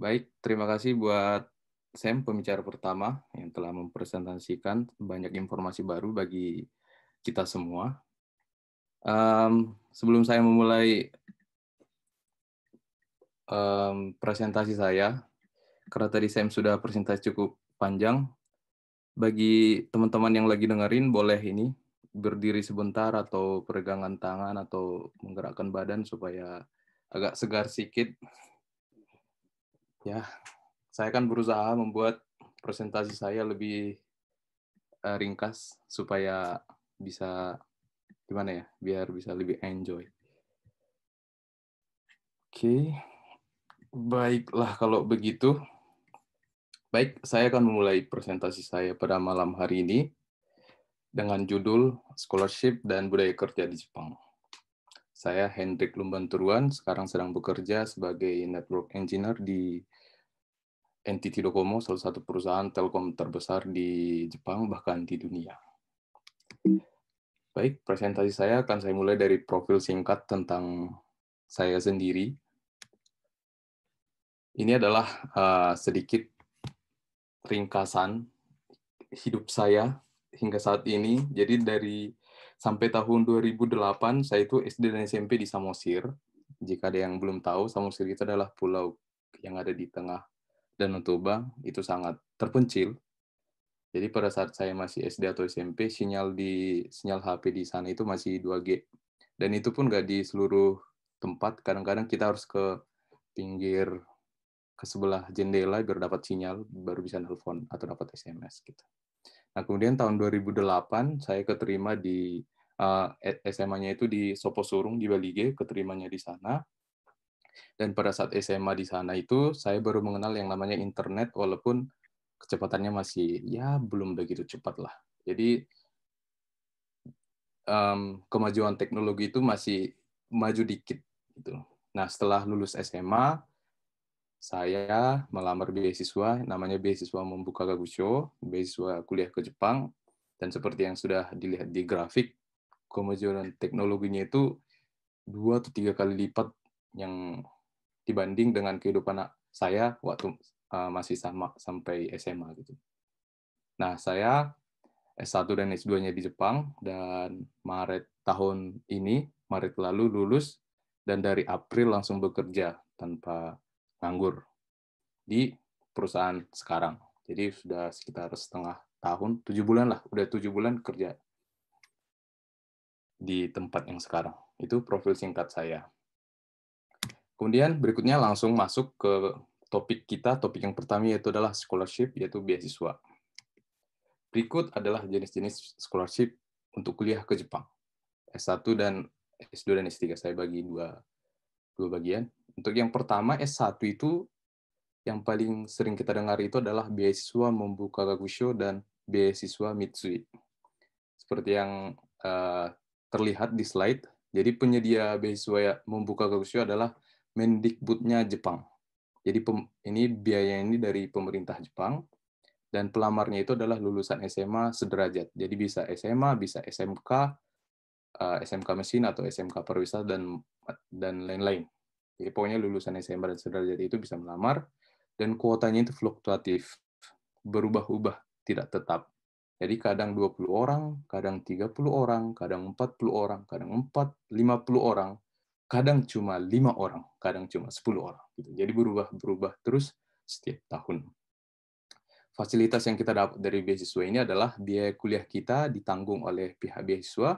Baik, terima kasih buat Sam, pembicara pertama yang telah mempresentasikan banyak informasi baru bagi kita semua. Sebelum saya memulai presentasi saya, karena tadi Sam sudah presentasi cukup panjang, bagi teman-teman yang lagi dengerin boleh ini berdiri sebentar atau peregangan tangan atau menggerakkan badan supaya agak segar sedikit. Ya, saya akan berusaha membuat presentasi saya lebih ringkas supaya bisa gimana ya, biar bisa lebih enjoy. Oke, baiklah kalau begitu. Baik, saya akan memulai presentasi saya pada malam hari ini dengan judul Scholarship dan Budaya Kerja di Jepang. Saya Hendrik Lumbanturuan, sekarang sedang bekerja sebagai Network Engineer di NTT Docomo, salah satu perusahaan telkom terbesar di Jepang, bahkan di dunia. Baik, presentasi saya akan saya mulai dari profil singkat tentang saya sendiri. Ini adalah sedikit ringkasan hidup saya hingga saat ini. Jadi sampai tahun 2008, saya itu SD dan SMP di Samosir. Jika ada yang belum tahu, Samosir itu adalah pulau yang ada di tengah Danau Toba, itu sangat terpencil. Jadi pada saat saya masih SD atau SMP, sinyal HP di sana itu masih 2G. Dan itu pun nggak di seluruh tempat, kadang-kadang kita harus ke pinggir, ke sebelah jendela biar dapat sinyal, baru bisa nelpon atau dapat SMS gitu. Nah, kemudian tahun 2008 saya keterima di SMA-nya itu di Soposurung di Balige, keterimanya di sana. Dan pada saat SMA di sana itu saya baru mengenal yang namanya internet, walaupun kecepatannya masih ya belum begitu cepat lah. Jadi kemajuan teknologi itu masih maju dikit gitu. Nah, setelah lulus SMA, saya melamar beasiswa, namanya beasiswa Membuka Gagusho, beasiswa kuliah ke Jepang, dan seperti yang sudah dilihat di grafik, kemajuan teknologinya itu 2 atau 3 kali lipat yang dibanding dengan kehidupan saya waktu masih sama sampai SMA gitu. Nah, saya S1 dan S2-nya di Jepang, dan Maret tahun ini, Maret lalu lulus, dan dari April langsung bekerja tanpa nganggur di perusahaan sekarang. Jadi sudah sekitar setengah tahun, 7 bulan lah, udah 7 bulan kerja di tempat yang sekarang. Itu profil singkat saya. Kemudian berikutnya langsung masuk ke topik kita. Topik yang pertama yaitu adalah scholarship, yaitu beasiswa. Berikut adalah jenis-jenis scholarship untuk kuliah ke Jepang. S1 dan S2 dan S3 saya bagi dua bagian. Untuk yang pertama S1 itu yang paling sering kita dengar itu adalah beasiswa Membuka Gagusho dan beasiswa Mitsui. Seperti yang terlihat di slide, jadi penyedia beasiswa Membuka Gagusho adalah Mendikbudnya Jepang. Jadi ini biaya ini dari pemerintah Jepang, dan pelamarnya itu adalah lulusan SMA sederajat. Jadi bisa SMA, bisa SMK, SMK mesin atau SMK pariwisata dan lain-lain. Jadi pokoknya lulusan SMA dan sederajat itu bisa melamar, dan kuotanya itu fluktuatif, berubah-ubah, tidak tetap. Jadi kadang 20 orang, kadang 30 orang, kadang 40 orang, kadang 50 orang, kadang cuma 5 orang, kadang cuma 10 orang. Jadi berubah-berubah terus setiap tahun. Fasilitas yang kita dapat dari beasiswa ini adalah biaya kuliah kita ditanggung oleh pihak beasiswa,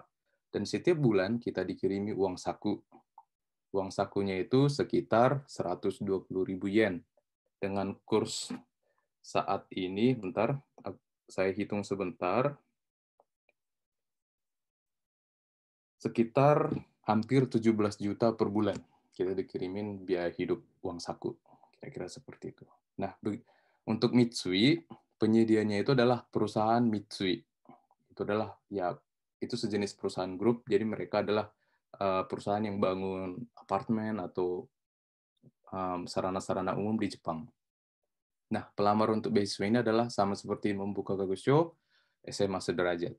dan setiap bulan kita dikirimi uang saku. Uang sakunya itu sekitar 120.000 yen. Dengan kurs saat ini, bentar, saya hitung sebentar, sekitar hampir 17 juta per bulan. Kita dikirimin biaya hidup uang saku. Kira-kira seperti itu. Nah, untuk Mitsui, penyedianya itu adalah perusahaan Mitsui. Itu adalah itu sejenis perusahaan grup, jadi mereka adalah perusahaan yang bangun apartemen atau sarana-sarana umum di Jepang. Nah, pelamar untuk beasiswa ini adalah sama seperti Membuka Gagusho, SMA sederajat.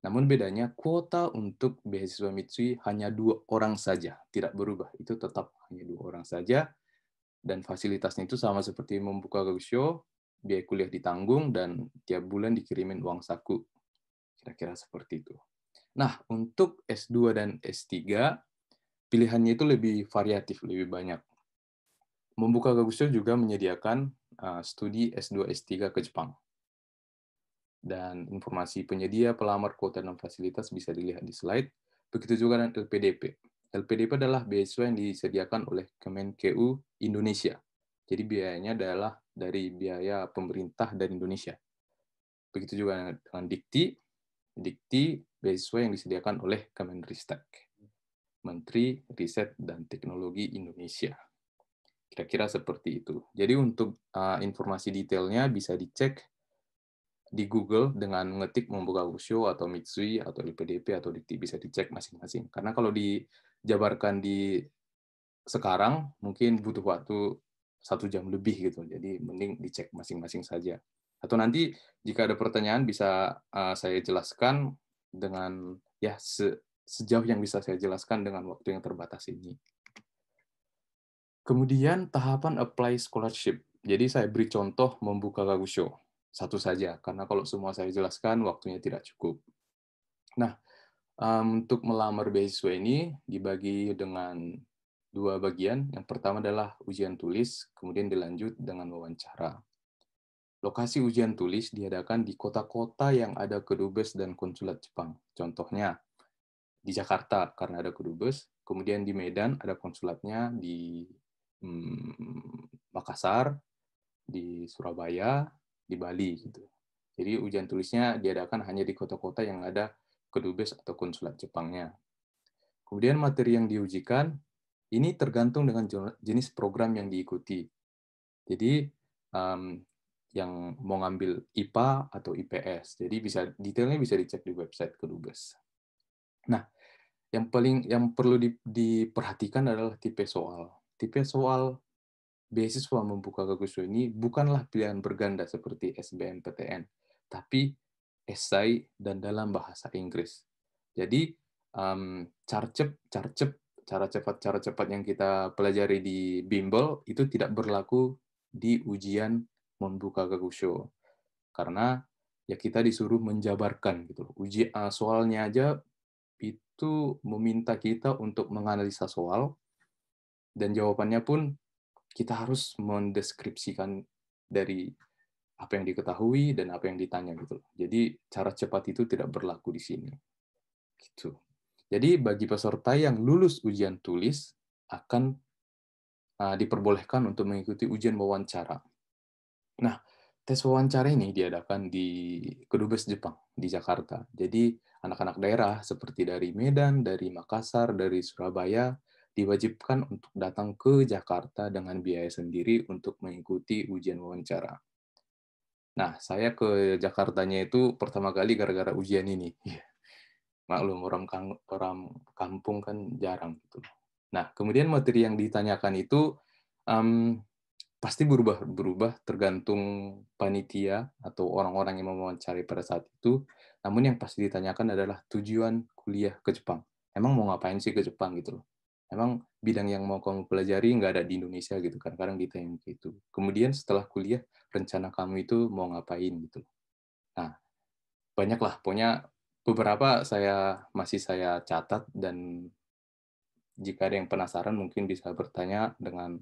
Namun bedanya, kuota untuk beasiswa Mitsui hanya 2 orang saja, tidak berubah. Itu tetap hanya 2 orang saja. Dan fasilitasnya itu sama seperti membuka Gagusyo, biaya kuliah ditanggung, dan tiap bulan dikirimin uang saku. Kira-kira seperti itu. Nah, untuk S2 dan S3, pilihannya itu lebih variatif, lebih banyak. Membuka Gagusyo juga menyediakan studi S2, S3 ke Jepang. Dan informasi penyedia, pelamar, kuota, dan fasilitas bisa dilihat di slide. Begitu juga dengan LPDP. LPDP adalah beasiswa yang disediakan oleh Kemenkeu Indonesia. Jadi biayanya adalah dari biaya pemerintah dari Indonesia. Begitu juga dengan Dikti. Dikti beasiswa yang disediakan oleh Kemenristek, Menteri Riset dan Teknologi Indonesia. Kira-kira seperti itu. Jadi untuk informasi detailnya bisa dicek di Google dengan mengetik membuka Gagusyo atau Mitsui atau LPDP atau Dikti, bisa dicek masing-masing. Karena kalau dijabarkan di sekarang mungkin butuh waktu 1 jam lebih gitu. Jadi mending dicek masing-masing saja. Atau nanti jika ada pertanyaan bisa saya jelaskan dengan ya sejauh yang bisa saya jelaskan dengan waktu yang terbatas ini. Kemudian tahapan apply scholarship. Jadi saya beri contoh membuka Gagusyo. Satu saja, karena kalau semua saya jelaskan, waktunya tidak cukup. Nah, untuk melamar beasiswa ini dibagi dengan 2 bagian. Yang pertama adalah ujian tulis, kemudian dilanjut dengan wawancara. Lokasi ujian tulis diadakan di kota-kota yang ada kedubes dan konsulat Jepang. Contohnya, di Jakarta karena ada kedubes, kemudian di Medan ada konsulatnya, di Makassar, di Surabaya, di Bali gitu. Jadi ujian tulisnya diadakan hanya di kota-kota yang ada kedubes atau konsulat Jepangnya. Kemudian materi yang diujikan ini tergantung dengan jenis program yang diikuti. Jadi yang mau ngambil IPA atau IPS. Jadi detailnya bisa dicek di website kedubes. Nah, yang perlu diperhatikan adalah tipe soal. Tipe soal beasiswa membuka Gagusyo ini bukanlah pilihan berganda seperti SBMPTN, tapi esai dan dalam bahasa Inggris. Jadi cara cepat yang kita pelajari di bimbel itu tidak berlaku di ujian membuka Gagusyo, karena ya kita disuruh menjabarkan gitu. Soalnya aja itu meminta kita untuk menganalisa soal, dan jawabannya pun kita harus mendeskripsikan dari apa yang diketahui dan apa yang ditanya gitu. Jadi cara cepat itu tidak berlaku di sini. Gitu. Jadi bagi peserta yang lulus ujian tulis akan diperbolehkan untuk mengikuti ujian wawancara. Nah, tes wawancara ini diadakan di Kedubes Jepang di Jakarta. Jadi anak-anak daerah seperti dari Medan, dari Makassar, dari Surabaya diwajibkan untuk datang ke Jakarta dengan biaya sendiri untuk mengikuti ujian wawancara. Nah, saya ke Jakartanya itu pertama kali gara-gara ujian ini. Maklum, orang kampung kan jarang gitu. Nah, kemudian materi yang ditanyakan itu pasti berubah tergantung panitia atau orang-orang yang mewawancari pada saat itu. Namun yang pasti ditanyakan adalah tujuan kuliah ke Jepang. Emang mau ngapain sih ke Jepang gitu loh. Emang bidang yang mau kamu pelajari nggak ada di Indonesia gitu kan. Kadang ditanya gitu. Kemudian setelah kuliah, rencana kamu itu mau ngapain gitu. Nah, banyaklah. Pokoknya beberapa masih saya catat, dan jika ada yang penasaran mungkin bisa bertanya dengan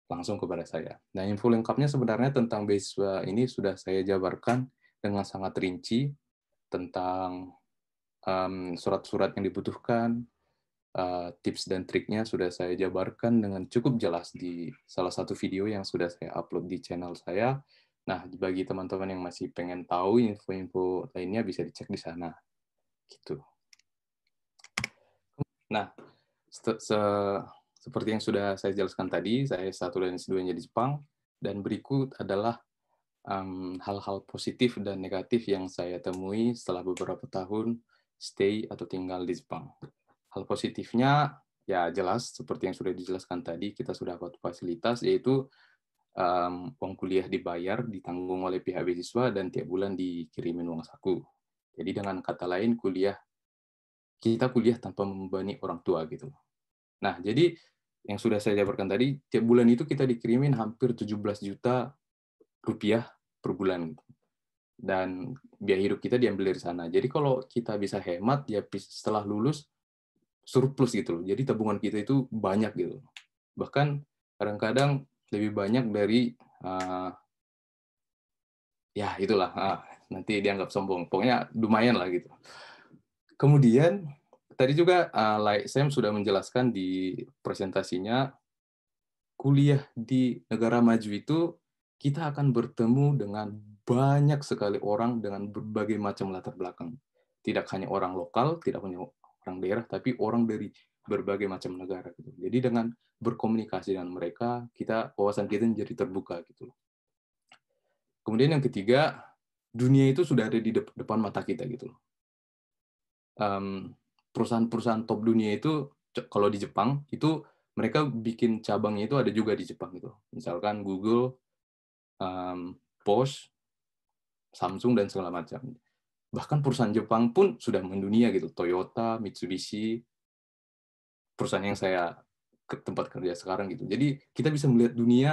langsung kepada saya. Nah, info lengkapnya sebenarnya tentang beasiswa ini sudah saya jabarkan dengan sangat rinci tentang surat-surat yang dibutuhkan, tips dan triknya sudah saya jabarkan dengan cukup jelas di salah satu video yang sudah saya upload di channel saya. Nah, bagi teman-teman yang masih pengen tahu info-info lainnya bisa dicek di sana. Gitu. Nah, seperti yang sudah saya jelaskan tadi, saya S1 dan S2-nya di Jepang, dan berikut adalah hal-hal positif dan negatif yang saya temui setelah beberapa tahun stay atau tinggal di Jepang. Hal positifnya, ya jelas, seperti yang sudah dijelaskan tadi, kita sudah dapat fasilitas, yaitu uang kuliah dibayar, ditanggung oleh pihak beasiswa, dan tiap bulan dikirimin uang saku. Jadi dengan kata lain, kita kuliah tanpa membebani orang tua gitu. Nah, jadi yang sudah saya jabarkan tadi, tiap bulan itu kita dikirimin hampir 17 juta rupiah per bulan. Dan biaya hidup kita diambil dari sana. Jadi kalau kita bisa hemat, ya setelah lulus, surplus gitu loh. Jadi tabungan kita itu banyak gitu. Bahkan kadang-kadang lebih banyak dari, ya itulah, nanti dianggap sombong. Pokoknya lumayan lah gitu. Kemudian, tadi juga Sam sudah menjelaskan di presentasinya, kuliah di negara maju itu kita akan bertemu dengan banyak sekali orang dengan berbagai macam latar belakang. Tidak hanya orang lokal, tidak hanya orang daerah, tapi orang dari berbagai macam negara. Gitu. Jadi dengan berkomunikasi dengan mereka, wawasan kita menjadi terbuka. Gitu. Kemudian yang ketiga, dunia itu sudah ada di depan mata kita. Gitu. Perusahaan-perusahaan top dunia itu, kalau di Jepang, itu mereka bikin cabangnya itu ada juga di Jepang. Gitu. Misalkan Google, Bosch, Samsung, dan segala macam. Bahkan perusahaan Jepang pun sudah mendunia gitu. Toyota, Mitsubishi, perusahaan yang saya ke tempat kerja sekarang gitu. Jadi kita bisa melihat dunia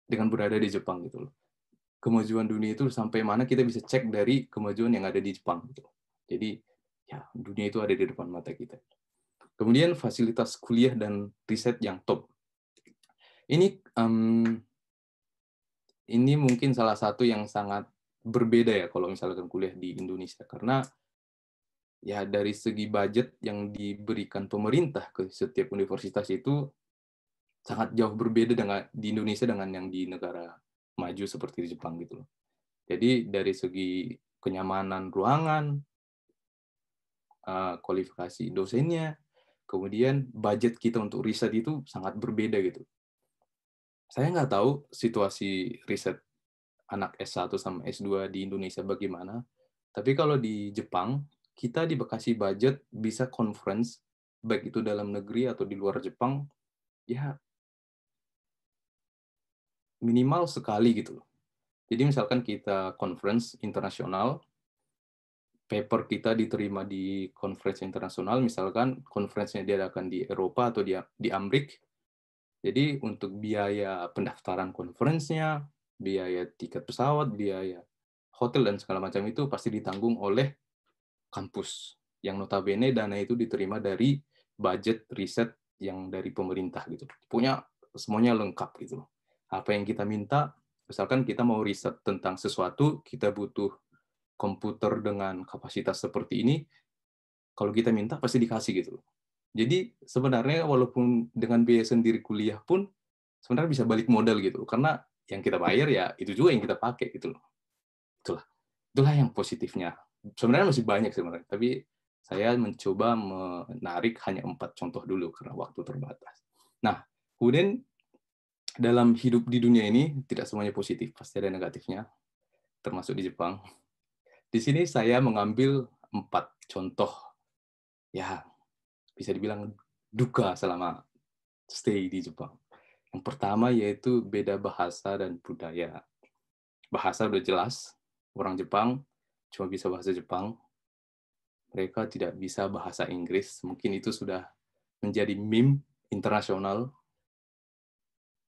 dengan berada di Jepang gitu loh. Kemajuan dunia itu sampai mana kita bisa cek dari kemajuan yang ada di Jepang gitu. Jadi ya dunia itu ada di depan mata kita. Kemudian fasilitas kuliah dan riset yang top. Ini mungkin salah satu yang sangat berbeda ya kalau misalkan kuliah di Indonesia, karena ya dari segi budget yang diberikan pemerintah ke setiap universitas itu sangat jauh berbeda dengan di Indonesia dengan yang di negara maju seperti di Jepang gitu loh. Jadi dari segi kenyamanan ruangan, kualifikasi dosennya, kemudian budget kita untuk riset itu sangat berbeda gitu. Saya nggak tahu situasi riset anak S1 sama S2 di Indonesia bagaimana, tapi kalau di Jepang, kita dikasih budget bisa conference, baik itu dalam negeri atau di luar Jepang, ya minimal sekali gitu loh. Jadi misalkan kita conference internasional, paper kita diterima di conference internasional, misalkan conference-nya diadakan di Eropa atau di Amerika, jadi untuk biaya pendaftaran conference-nya, biaya tiket pesawat, biaya hotel, dan segala macam itu pasti ditanggung oleh kampus. Yang notabene dana itu diterima dari budget riset yang dari pemerintah gitu. Punya semuanya lengkap gitu. Apa yang kita minta, misalkan kita mau riset tentang sesuatu, kita butuh komputer dengan kapasitas seperti ini, kalau kita minta pasti dikasih gitu. Jadi sebenarnya walaupun dengan biaya sendiri kuliah pun sebenarnya bisa balik modal gitu. Karena yang kita bayar ya itu juga yang kita pakai gitu loh. Itulah yang positifnya. Sebenarnya masih banyak sebenarnya, tapi saya mencoba menarik hanya 4 contoh dulu karena waktu terbatas. Nah, kemudian dalam hidup di dunia ini tidak semuanya positif, pasti ada negatifnya, termasuk di Jepang. Di sini saya mengambil 4 contoh, ya bisa dibilang duka selama stay di Jepang. Yang pertama yaitu beda bahasa dan budaya. Bahasa udah jelas, orang Jepang cuma bisa bahasa Jepang, mereka tidak bisa bahasa Inggris. Mungkin itu sudah menjadi meme internasional.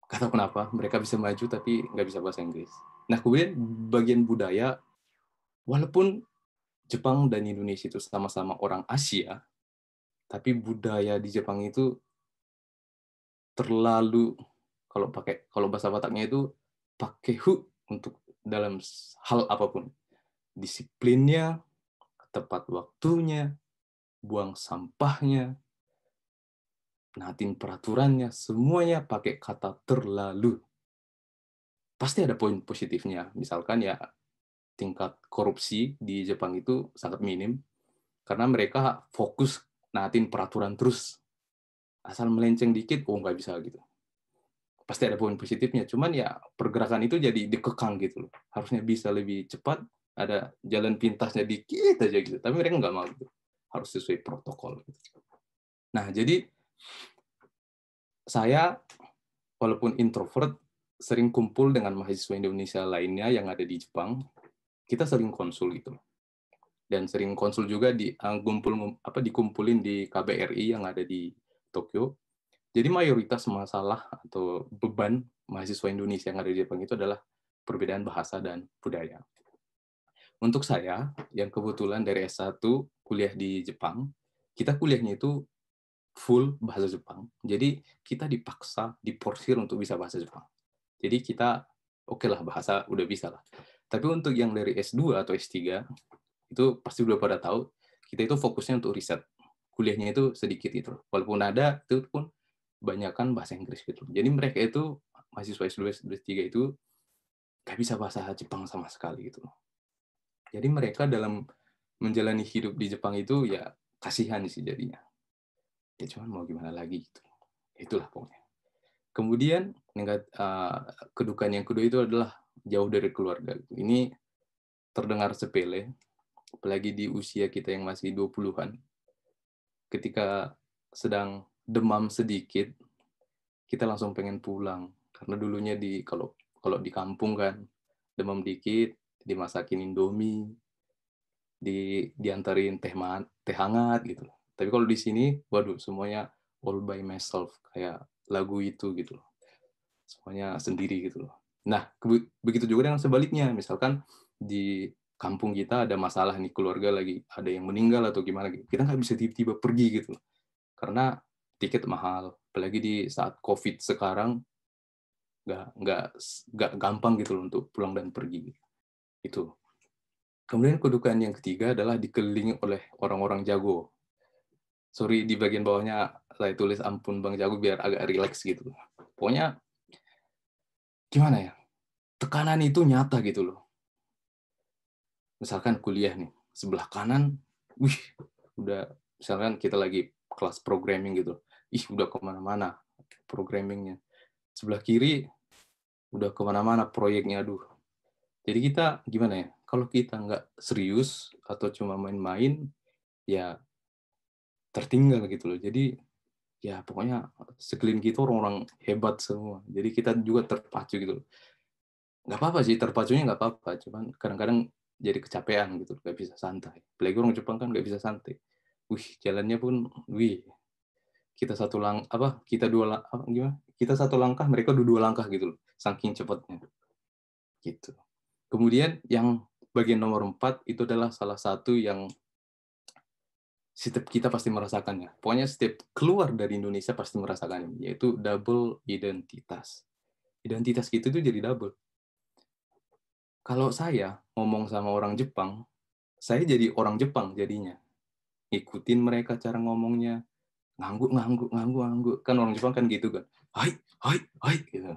Gak tahu kenapa, mereka bisa maju tapi nggak bisa bahasa Inggris. Nah, kemudian bagian budaya, walaupun Jepang dan Indonesia itu sama-sama orang Asia, tapi budaya di Jepang itu terlalu, kalau bahasa Bataknya itu pakai hu untuk dalam hal apapun. Disiplinnya, tepat waktunya, buang sampahnya, naatin peraturannya, semuanya pakai kata terlalu. Pasti ada poin positifnya. Misalkan ya tingkat korupsi di Jepang itu sangat minim, karena mereka fokus naatin peraturan terus. Asal melenceng dikit, nggak bisa gitu. Pasti ada poin positifnya. Cuman ya pergerakan itu jadi dikekang gitu loh. Harusnya bisa lebih cepat, ada jalan pintasnya dikit aja gitu. Tapi mereka nggak mau gitu. Harus sesuai protokol. Nah, jadi saya walaupun introvert, sering kumpul dengan mahasiswa Indonesia lainnya yang ada di Jepang. Kita sering konsul gitu. Dan sering konsul juga dikumpulin di KBRI yang ada di Tokyo. Jadi mayoritas masalah atau beban mahasiswa Indonesia yang ada di Jepang itu adalah perbedaan bahasa dan budaya. Untuk saya, yang kebetulan dari S1 kuliah di Jepang, kita kuliahnya itu full bahasa Jepang. Jadi kita dipaksa, diporsir untuk bisa bahasa Jepang. Jadi kita oke lah bahasa udah bisa lah. Tapi untuk yang dari S2 atau S3, itu pasti udah pada tahu, kita itu fokusnya untuk riset. Kuliahnya itu sedikit itu. Walaupun ada, itu pun kebanyakan bahasa Inggris gitu. Jadi mereka itu, mahasiswa S2, S3 itu, nggak bisa bahasa Jepang sama sekali gitu. Jadi mereka dalam menjalani hidup di Jepang itu ya kasihan sih jadinya. Ya cuman mau gimana lagi gitu. Itulah pokoknya. Kemudian kedukaan yang kedua itu adalah jauh dari keluarga. Ini terdengar sepele, apalagi di usia kita yang masih 20-an. Ketika sedang demam sedikit, kita langsung pengen pulang. Karena dulunya kalau di kampung kan, demam dikit, dimasakin Indomie, diantarin teh hangat gitu. Tapi kalau di sini, waduh, semuanya all by myself, kayak lagu itu gitu. Semuanya sendiri gitu loh. Nah, begitu juga dengan sebaliknya. Misalkan di kampung kita ada masalah nih, keluarga lagi ada yang meninggal atau gimana gitu. Kita nggak bisa tiba-tiba pergi gitu loh. Karena tiket mahal. Apalagi di saat COVID sekarang, nggak gampang gitu loh untuk pulang dan pergi. Itu. Kemudian kedukaan yang ketiga adalah dikelilingi oleh orang-orang jago. Sorry, di bagian bawahnya saya tulis ampun Bang Jago biar agak rileks gitu. Pokoknya gimana ya? Tekanan itu nyata gitu loh. Misalkan kuliah nih, sebelah kanan, wih, udah misalkan kita lagi kelas programming gitu. Ih, udah kemana-mana programmingnya. Sebelah kiri, udah kemana-mana proyeknya, aduh. Jadi kita gimana ya? Kalau kita nggak serius atau cuma main-main, ya tertinggal gitu loh. Jadi ya pokoknya sekeliling kita orang-orang hebat semua. Jadi kita juga terpacu gitu loh. Nggak apa-apa sih, terpacunya nggak apa-apa. Cuman kadang-kadang jadi kecapean gitu, nggak bisa santai. Apalagi orang Jepang kan nggak bisa santai. Wih, jalannya pun, wih, kita satu lang apa kita dua apa, gimana? Kita satu langkah, mereka dua langkah gitu loh. Saking cepatnya. Gitu. Kemudian yang bagian nomor 4 itu adalah salah satu yang setiap kita pasti merasakannya. Pokoknya setiap keluar dari Indonesia pasti merasakannya, yaitu double identitas. Identitas kita itu jadi double. Kalau saya ngomong sama orang Jepang, saya jadi orang Jepang jadinya. Ikutin mereka cara ngomongnya, ngangguk. Kan orang Jepang kan gitu kan. Hai, hai, hai. Gitu.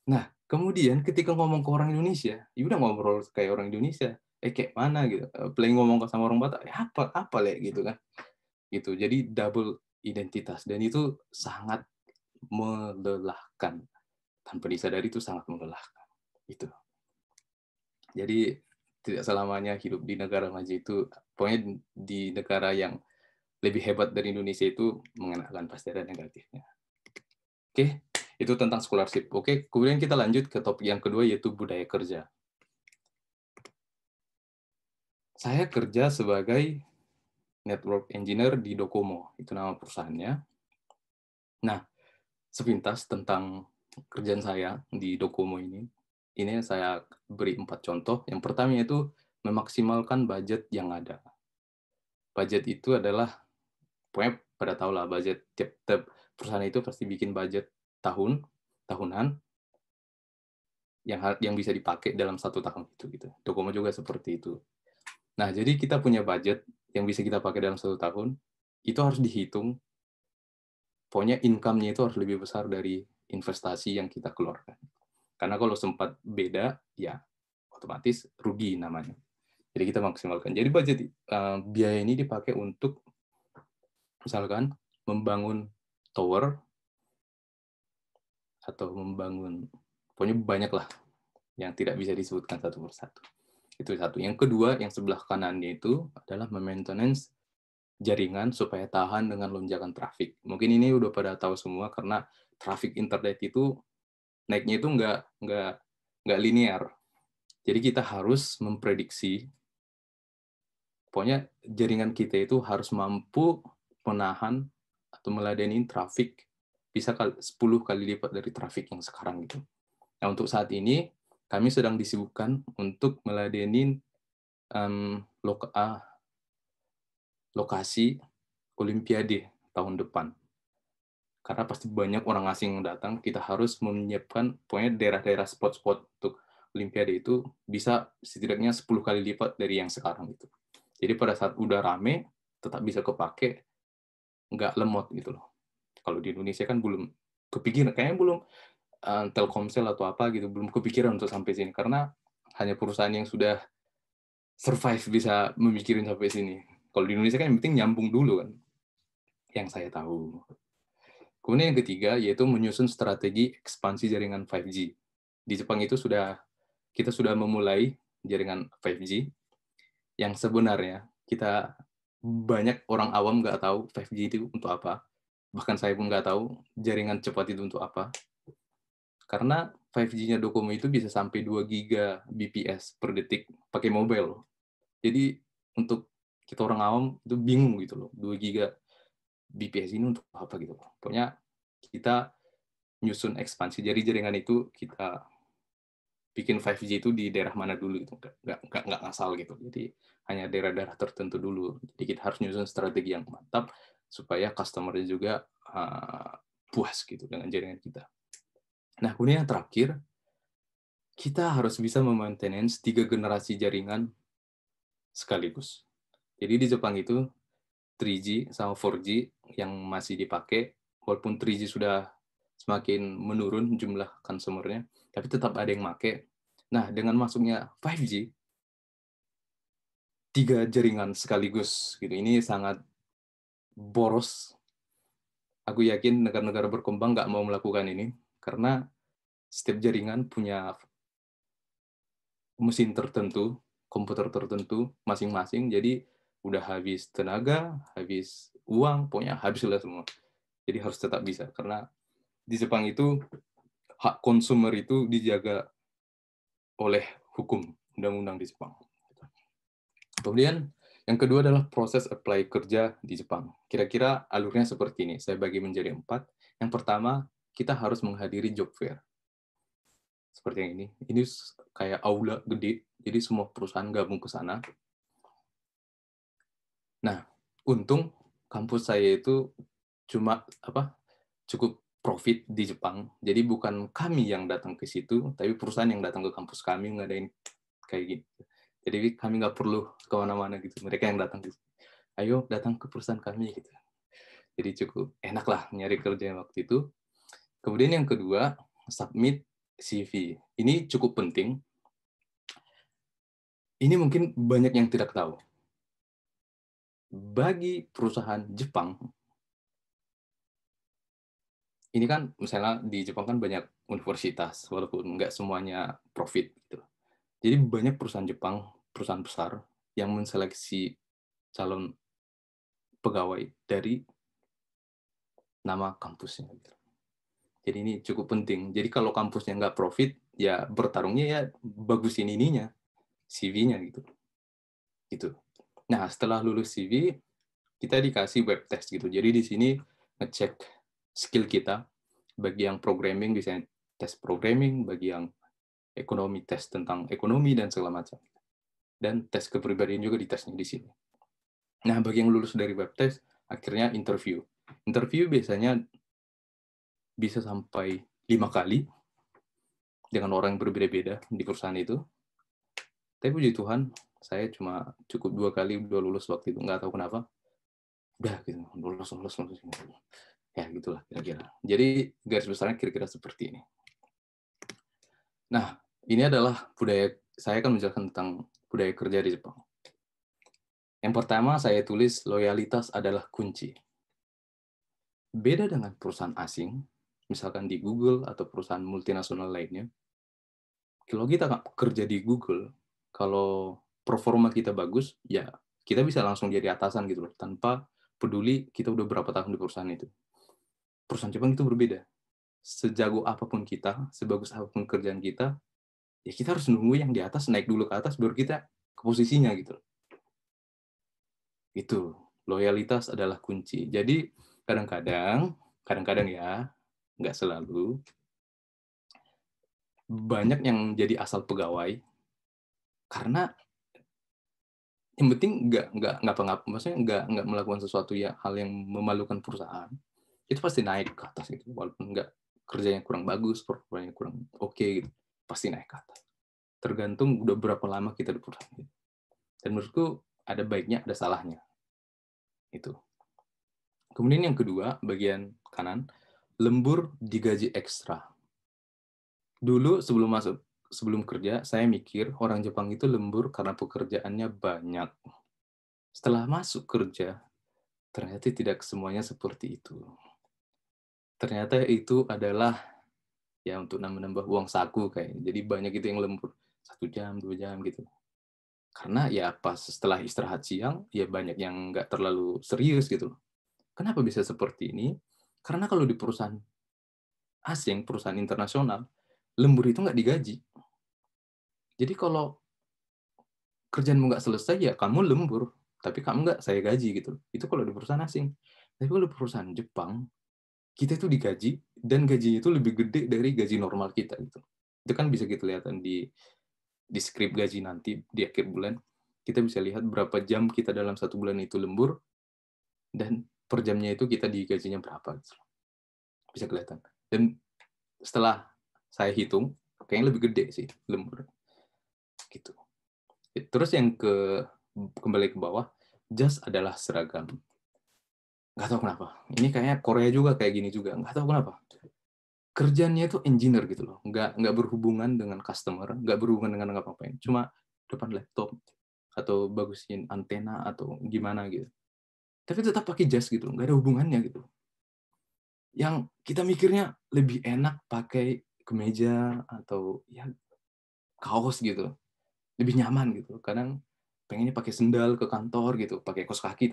Nah, kemudian ketika ngomong ke orang Indonesia, ya udah ngobrol kayak orang Indonesia. Kayak mana gitu. Paling ngomong sama orang Batak, apa le gitu kan. Gitu. Jadi double identitas dan itu sangat melelahkan. Tanpa disadari itu sangat melelahkan. Itu. Jadi tidak selamanya hidup di negara maju itu, pokoknya di negara yang lebih hebat dari Indonesia itu mengenakan pasti ada negatifnya. Oke, itu tentang scholarship. Oke, kemudian kita lanjut ke topik yang kedua yaitu budaya kerja. Saya kerja sebagai network engineer di Docomo, itu nama perusahaannya. Nah, sepintas tentang kerjaan saya di Docomo ini saya beri 4 contoh. Yang pertama itu memaksimalkan budget yang ada. Budget itu adalah, pokoknya pada tahu lah, budget tiap perusahaan itu pasti bikin budget tahunan yang bisa dipakai dalam 1 tahun itu gitu. Docomo juga seperti itu. Nah, jadi kita punya budget yang bisa kita pakai dalam 1 tahun, itu harus dihitung. Pokoknya income-nya itu harus lebih besar dari investasi yang kita keluarkan. Karena kalau sempat beda, ya otomatis rugi namanya. Jadi kita maksimalkan. Jadi budget biaya ini dipakai untuk misalkan membangun tower atau membangun, pokoknya banyak lah yang tidak bisa disebutkan satu persatu. Itu satu. Yang kedua, yang sebelah kanannya itu adalah maintenance jaringan supaya tahan dengan lonjakan traffic. Mungkin ini udah pada tahu semua karena traffic internet itu naiknya itu nggak linear. Jadi kita harus memprediksi, pokoknya jaringan kita itu harus mampu menahan atau meladeni traffic bisa 10 kali lipat dari traffic yang sekarang gitu. Nah, untuk saat ini kami sedang disibukkan untuk meladenin lokasi Olimpiade tahun depan. Karena pasti banyak orang asing yang datang, kita harus menyiapkan pokoknya daerah-daerah spot-spot untuk Olimpiade itu bisa setidaknya 10 kali lipat dari yang sekarang gitu. Jadi pada saat udah rame, tetap bisa kepake, nggak lemot gitu loh. Kalau di Indonesia kan belum kepikiran, kayaknya belum Telkomsel atau apa gitu, belum kepikiran untuk sampai sini. Karena hanya perusahaan yang sudah survive bisa memikirin sampai sini. Kalau di Indonesia kan yang penting nyambung dulu kan, yang saya tahu. Kemudian yang ketiga, yaitu menyusun strategi ekspansi jaringan 5G. Di Jepang itu kita sudah memulai jaringan 5G, yang sebenarnya banyak orang awam nggak tahu 5G itu untuk apa. Bahkan saya pun nggak tahu jaringan cepat itu untuk apa. Karena 5G-nya Docomo itu bisa sampai 2 giga bps per detik pakai mobile. Jadi untuk kita orang awam itu bingung gitu loh, 2 giga bps ini untuk apa gitu. Pokoknya kita nyusun ekspansi. Jadi jaringan itu kita bikin 5G itu di daerah mana dulu gitu, nggak ngasal gitu. Jadi hanya daerah-daerah tertentu dulu. Jadi kita harus nyusun strategi yang mantap supaya customer-nya juga puas gitu dengan jaringan kita. Nah, kemudian yang terakhir, kita harus bisa memaintenance 3 generasi jaringan sekaligus. Jadi di Jepang itu 3G sama 4G yang masih dipakai, walaupun 3G sudah semakin menurun jumlah consumer-nya, tapi tetap ada yang pakai. Nah, dengan masuknya 5G, 3 jaringan sekaligus gitu. Ini sangat boros. Aku yakin negara-negara berkembang nggak mau melakukan ini, karena setiap jaringan punya mesin tertentu, komputer tertentu masing-masing, jadi udah habis tenaga, habis uang, pokoknya habislah semua. Jadi harus tetap bisa, karena di Jepang itu hak konsumer itu dijaga oleh hukum, undang-undang di Jepang. Kemudian yang kedua adalah proses apply kerja di Jepang. Kira-kira alurnya seperti ini, saya bagi menjadi 4. Yang pertama, kita harus menghadiri job fair. Seperti yang ini. Ini kayak aula gede, jadi semua perusahaan gabung ke sana. Nah, untung kampus saya itu cukup profit di Jepang. Jadi bukan kami yang datang ke situ, tapi perusahaan yang datang ke kampus kami ngadain kayak gitu. Jadi kami nggak perlu kemana-mana gitu. Mereka yang datang gitu. Ayo datang ke perusahaan kami gitu. Jadi cukup enak lah nyari kerja waktu itu. Kemudian yang kedua, submit CV. Ini cukup penting. Ini mungkin banyak yang tidak tahu. Bagi perusahaan Jepang, ini kan misalnya di Jepang kan banyak universitas, walaupun nggak semuanya profit gitu. Jadi banyak perusahaan Jepang, perusahaan besar, yang menseleksi calon pegawai dari nama kampusnya. Jadi ini cukup penting. Jadi kalau kampusnya nggak profit, ya bertarungnya ya bagusin ininya, CV-nya gitu. Gitu. Nah, setelah lulus CV, kita dikasih web test gitu. Jadi di sini ngecek skill kita. Bagi yang programming, bisa tes programming. Bagi yang ekonomi, tes tentang ekonomi dan segala macam. Dan tes kepribadian juga ditesnya di sini. Nah, bagi yang lulus dari web test, akhirnya interview. Interview biasanya bisa sampai 5 kali dengan orang yang berbeda-beda di perusahaan itu. Tapi puji Tuhan, saya cuma cukup 2 kali udah lulus waktu itu, nggak tahu kenapa. Udah gitu, lulus. Ya gitulah kira-kira. Jadi garis besarnya kira-kira seperti ini. Nah, ini adalah saya akan menjelaskan tentang budaya kerja di Jepang. Yang pertama saya tulis loyalitas adalah kunci. Beda dengan perusahaan asing, misalkan di Google atau perusahaan multinasional lainnya, kalau kita kerja di Google, kalau performa kita bagus, ya kita bisa langsung jadi atasan gitu loh, tanpa peduli kita udah berapa tahun di perusahaan itu. Perusahaan Jepang itu berbeda. Sejago apapun kita, sebagus apapun kerjaan kita, ya kita harus nunggu yang di atas, naik dulu ke atas, baru kita ke posisinya gitu. Itu, loyalitas adalah kunci. Jadi kadang-kadang ya, nggak selalu. Banyak yang jadi asal pegawai karena yang penting maksudnya nggak melakukan sesuatu hal yang memalukan perusahaan, itu pasti naik ke atas gitu, walaupun nggak kerjanya kurang bagus, performanya kurang oke gitu, pasti naik ke atas. Tergantung udah berapa lama kita di perusahaan gitu. Dan menurutku ada baiknya, ada salahnya. Itu. Kemudian yang kedua, bagian kanan, lembur digaji ekstra. Dulu sebelum kerja, saya mikir orang Jepang itu lembur karena pekerjaannya banyak. Setelah masuk kerja, ternyata tidak semuanya seperti itu. Ternyata itu adalah ya untuk nambah-nambah uang saku kayak. Jadi banyak itu yang lembur 1 jam, 2 jam gitu. Karena ya pas setelah istirahat siang, ya banyak yang nggak terlalu serius gitu. Kenapa bisa seperti ini? Karena kalau di perusahaan asing, perusahaan internasional, lembur itu nggak digaji. Jadi kalau kerjaanmu nggak selesai, ya kamu lembur. Tapi kamu nggak saya gaji gitu. Itu kalau di perusahaan asing. Tapi kalau di perusahaan Jepang, kita itu digaji, dan gajinya itu lebih gede dari gaji normal kita. Gitu. Itu kan bisa kita lihat di skrip gaji nanti, di akhir bulan. Kita bisa lihat berapa jam kita dalam 1 bulan itu lembur, dan per jamnya itu kita digajinya berapa. Gitu. Bisa kelihatan. Dan setelah saya hitung, kayaknya lebih gede sih lembur. Gitu. Terus yang kembali ke bawah, jas adalah seragam. Nggak tahu kenapa. Ini kayaknya Korea juga kayak gini juga. Nggak tahu kenapa. Kerjanya itu engineer gitu loh. Nggak berhubungan dengan customer, nggak berhubungan dengan apa-apain. Cuma depan laptop, atau bagusin antena, atau gimana gitu. Tapi tetap pakai jas gitu loh. Nggak ada hubungannya gitu. Yang kita mikirnya lebih enak pakai kemeja, atau ya kaos gitu. Lebih nyaman gitu. Kadang pengennya pakai sendal ke kantor gitu, pakai kaos kaki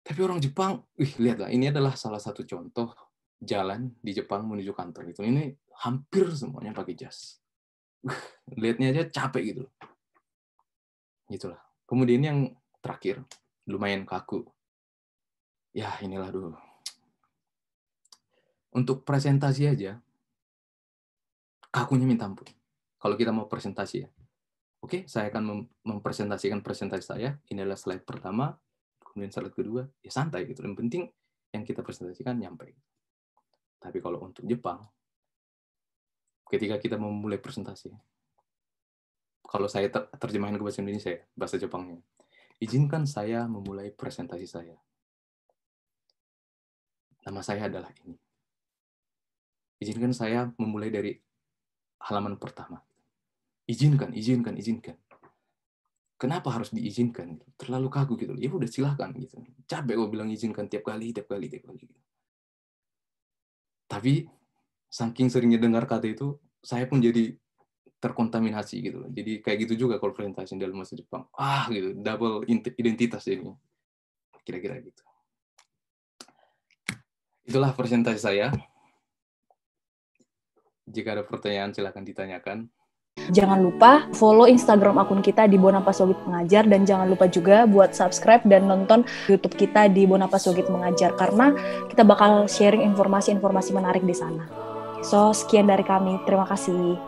tapi orang Jepang, lihatlah, ini adalah salah satu contoh jalan di Jepang menuju kantor itu. Ini hampir semuanya pakai jas. Lihatnya aja capek gitu. Gitulah. Kemudian yang terakhir, lumayan kaku. Ya, inilah dulu. Untuk presentasi aja, kakunya minta ampun. Kalau kita mau presentasi ya. Oke, saya akan mempresentasikan presentasi saya. Ini adalah slide pertama, kemudian slide kedua, ya santai gitu. Yang penting yang kita presentasikan nyampe. Tapi kalau untuk Jepang, ketika kita memulai presentasi, kalau saya terjemahin ke bahasa Indonesia, bahasa Jepangnya, izinkan saya memulai presentasi saya. Nama saya adalah ini. Izinkan saya memulai dari halaman pertama. Izinkan. Kenapa harus diizinkan? Terlalu kaku gitu. Ya udah silahkan gitu. Capek gue bilang izinkan tiap kali. Tapi saking seringnya dengar kata itu, saya pun jadi terkontaminasi gitu. Jadi kayak gitu juga kalau presentasi dalam bahasa Jepang. Gitu, double identitas ini. Kira-kira gitu. Itulah presentasi saya. Jika ada pertanyaan, silakan ditanyakan. Jangan lupa follow Instagram akun kita di Bonapas Sogit Mengajar, dan jangan lupa juga buat subscribe dan nonton YouTube kita di Bonapas Sogit Mengajar, karena kita bakal sharing informasi-informasi menarik di sana. So, sekian dari kami. Terima kasih.